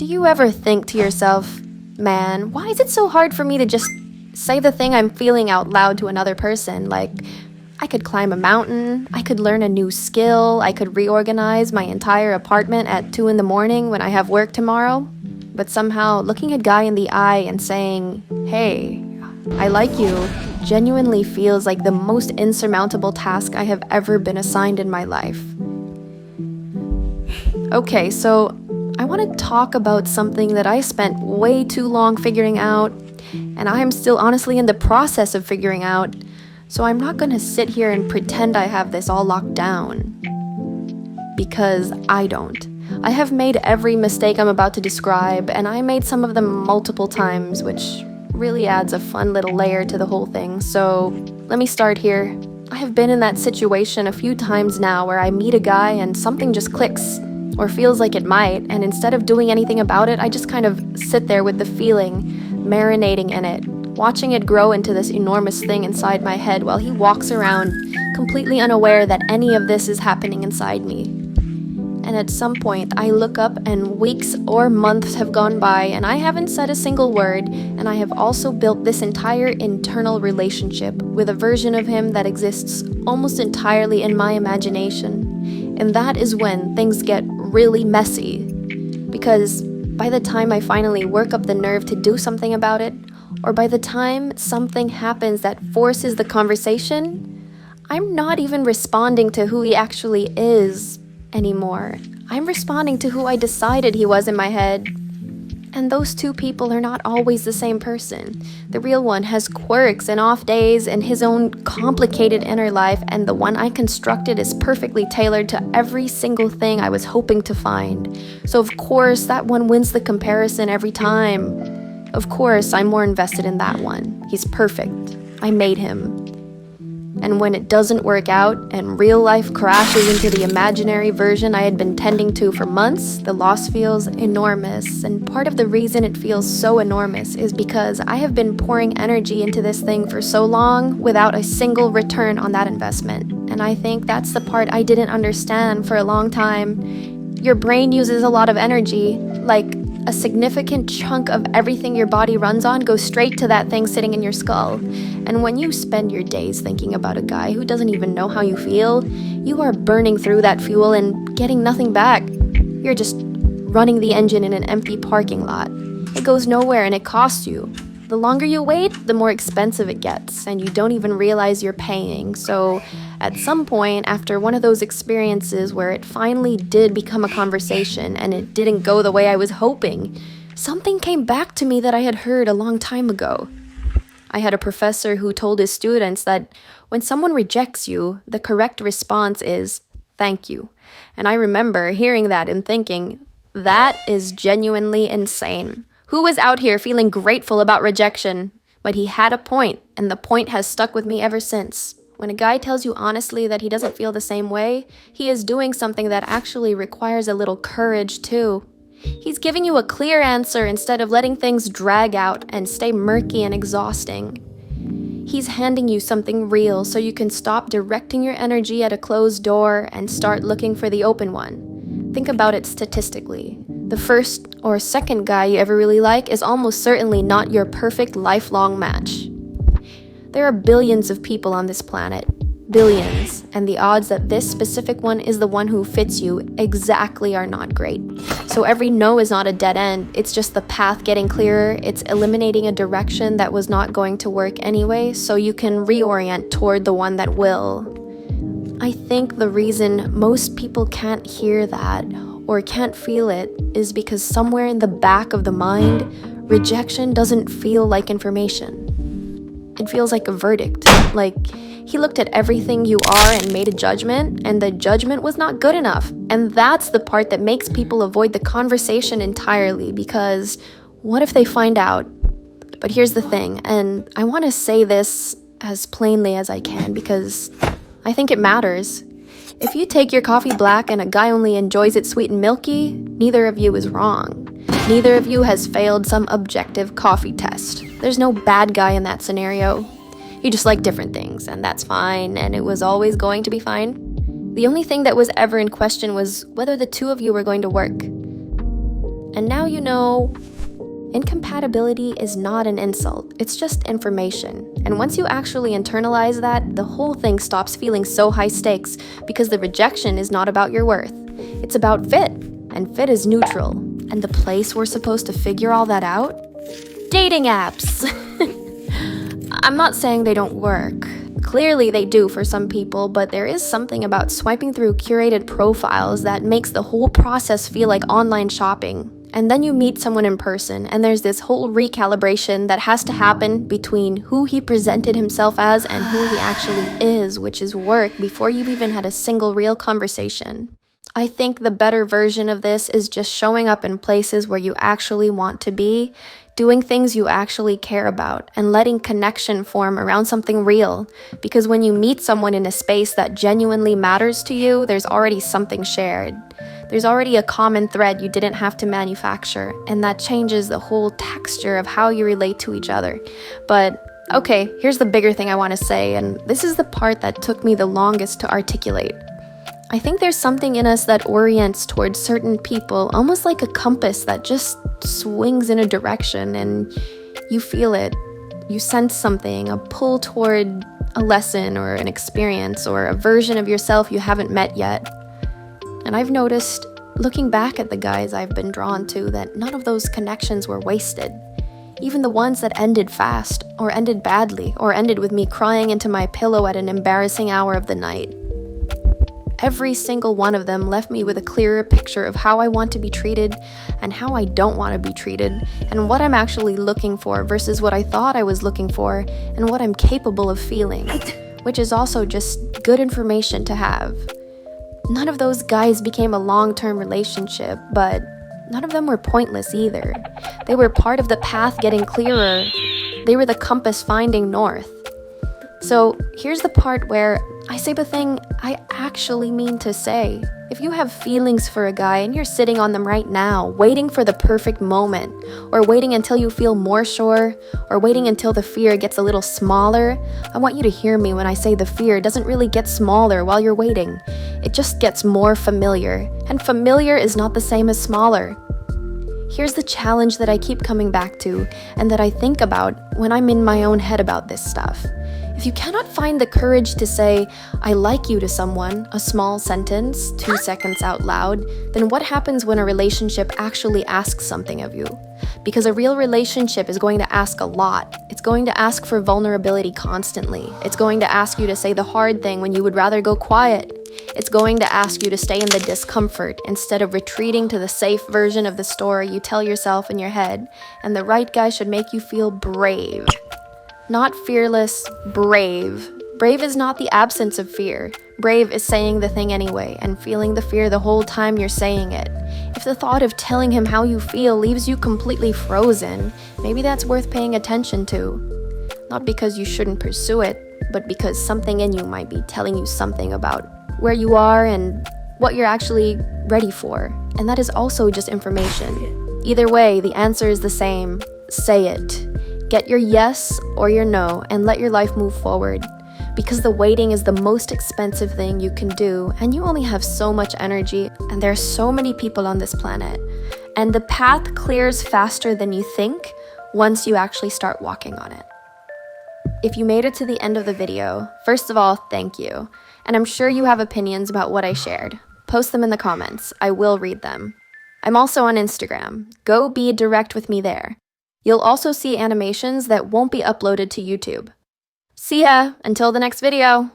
Do you ever think to yourself, man, why is it so hard for me to just say the thing I'm feeling out loud to another person? Like, I could climb a mountain, I could learn a new skill, I could reorganize my entire apartment at 2 in the morning when I have work tomorrow. But somehow, looking a guy in the eye and saying, hey, I like you, genuinely feels like the most insurmountable task I have ever been assigned in my life. Okay, so I want to talk about something that I spent way too long figuring out, and I'm still honestly in the process of figuring out, so I'm not going to sit here and pretend I have this all locked down. Because I don't. I have made every mistake I'm about to describe, and I made some of them multiple times, which really adds a fun little layer to the whole thing. So let me start here. I have been in that situation a few times now where I meet a guy and something just clicks, or feels like it might, and instead of doing anything about it, I just kind of sit there with the feeling, marinating in it, watching it grow into this enormous thing inside my head while he walks around completely unaware that any of this is happening inside me. And at some point, I look up and weeks or months have gone by and I haven't said a single word, and I have also built this entire internal relationship with a version of him that exists almost entirely in my imagination. And that is when things get really messy. Because by the time I finally work up the nerve to do something about it, or by the time something happens that forces the conversation, I'm not even responding to who he actually is anymore. I'm responding to who I decided he was in my head. And those two people are not always the same person. The real one has quirks and off days and his own complicated inner life, and the one I constructed is perfectly tailored to every single thing I was hoping to find. So of course, that one wins the comparison every time. Of course, I'm more invested in that one. He's perfect. I made him. And when it doesn't work out and real life crashes into the imaginary version I had been tending to for months, the loss feels enormous. And part of the reason it feels so enormous is because I have been pouring energy into this thing for so long without a single return on that investment. And I think that's the part I didn't understand for a long time. Your brain uses a lot of energy, like a significant chunk of everything your body runs on goes straight to that thing sitting in your skull. And when you spend your days thinking about a guy who doesn't even know how you feel, you are burning through that fuel and getting nothing back. You're just running the engine in an empty parking lot. It goes nowhere and it costs you. The longer you wait, the more expensive it gets, and you don't even realize you're paying. So at some point, after one of those experiences where it finally did become a conversation and it didn't go the way I was hoping, something came back to me that I had heard a long time ago. I had a professor who told his students that when someone rejects you, the correct response is, thank you. And I remember hearing that and thinking, that is genuinely insane. Who was out here feeling grateful about rejection? But he had a point, and the point has stuck with me ever since. When a guy tells you honestly that he doesn't feel the same way, he is doing something that actually requires a little courage too. He's giving you a clear answer instead of letting things drag out and stay murky and exhausting. He's handing you something real so you can stop directing your energy at a closed door and start looking for the open one. Think about it statistically. The first or second guy you ever really like is almost certainly not your perfect lifelong match. There are billions of people on this planet. Billions. And the odds that this specific one is the one who fits you exactly are not great. So every no is not a dead end. It's just the path getting clearer. It's eliminating a direction that was not going to work anyway, so you can reorient toward the one that will. I think the reason most people can't hear that or can't feel it is because somewhere in the back of the mind, rejection doesn't feel like information. It feels like a verdict. Like he looked at everything you are and made a judgment, and the judgment was not good enough. And that's the part that makes people avoid the conversation entirely, because what if they find out? But here's the thing, and I want to say this as plainly as I can because I think it matters. If you take your coffee black and a guy only enjoys it sweet and milky, neither of you is wrong. Neither of you has failed some objective coffee test. There's no bad guy in that scenario. You just like different things, and that's fine, and it was always going to be fine. The only thing that was ever in question was whether the two of you were going to work. And now you know, incompatibility is not an insult, it's just information. And once you actually internalize that, the whole thing stops feeling so high stakes because the rejection is not about your worth. It's about fit, and fit is neutral. And the place we're supposed to figure all that out? Dating apps! I'm not saying they don't work. Clearly they do for some people, but there is something about swiping through curated profiles that makes the whole process feel like online shopping. And then you meet someone in person, and there's this whole recalibration that has to happen between who he presented himself as and who he actually is, which is work before you've even had a single real conversation. I think the better version of this is just showing up in places where you actually want to be, doing things you actually care about, and letting connection form around something real. Because when you meet someone in a space that genuinely matters to you, there's already something shared. There's already a common thread you didn't have to manufacture, and that changes the whole texture of how you relate to each other. But okay, here's the bigger thing I want to say, and this is the part that took me the longest to articulate. I think there's something in us that orients towards certain people, almost like a compass that just swings in a direction and you feel it. You sense something, a pull toward a lesson or an experience or a version of yourself you haven't met yet. And I've noticed, looking back at the guys I've been drawn to, that none of those connections were wasted. Even the ones that ended fast, or ended badly, or ended with me crying into my pillow at an embarrassing hour of the night. Every single one of them left me with a clearer picture of how I want to be treated and how I don't want to be treated, and what I'm actually looking for versus what I thought I was looking for, and what I'm capable of feeling, which is also just good information to have. None of those guys became a long-term relationship, but none of them were pointless either. They were part of the path getting clearer. They were the compass finding north. So here's the part where I say the thing I actually mean to say. If you have feelings for a guy and you're sitting on them right now, waiting for the perfect moment, or waiting until you feel more sure, or waiting until the fear gets a little smaller, I want you to hear me when I say the fear doesn't really get smaller while you're waiting. It just gets more familiar, and familiar is not the same as smaller. Here's the challenge that I keep coming back to, and that I think about when I'm in my own head about this stuff. If you cannot find the courage to say, I like you to someone, a small sentence, 2 seconds out loud, then what happens when a relationship actually asks something of you? Because a real relationship is going to ask a lot. It's going to ask for vulnerability constantly. It's going to ask you to say the hard thing when you would rather go quiet. It's going to ask you to stay in the discomfort instead of retreating to the safe version of the story you tell yourself in your head. And the right guy should make you feel brave. Not fearless, brave. Brave is not the absence of fear. Brave is saying the thing anyway and feeling the fear the whole time you're saying it. If the thought of telling him how you feel leaves you completely frozen, maybe that's worth paying attention to. Not because you shouldn't pursue it, but because something in you might be telling you something about where you are and what you're actually ready for. And that is also just information. Either way, the answer is the same. Say it. Get your yes or your no and let your life move forward. Because the waiting is the most expensive thing you can do, and you only have so much energy, and there are so many people on this planet. And the path clears faster than you think once you actually start walking on it. If you made it to the end of the video, first of all, thank you. And I'm sure you have opinions about what I shared. Post them in the comments. I will read them. I'm also on Instagram. Go be direct with me there. You'll also see animations that won't be uploaded to YouTube. See ya! Until the next video!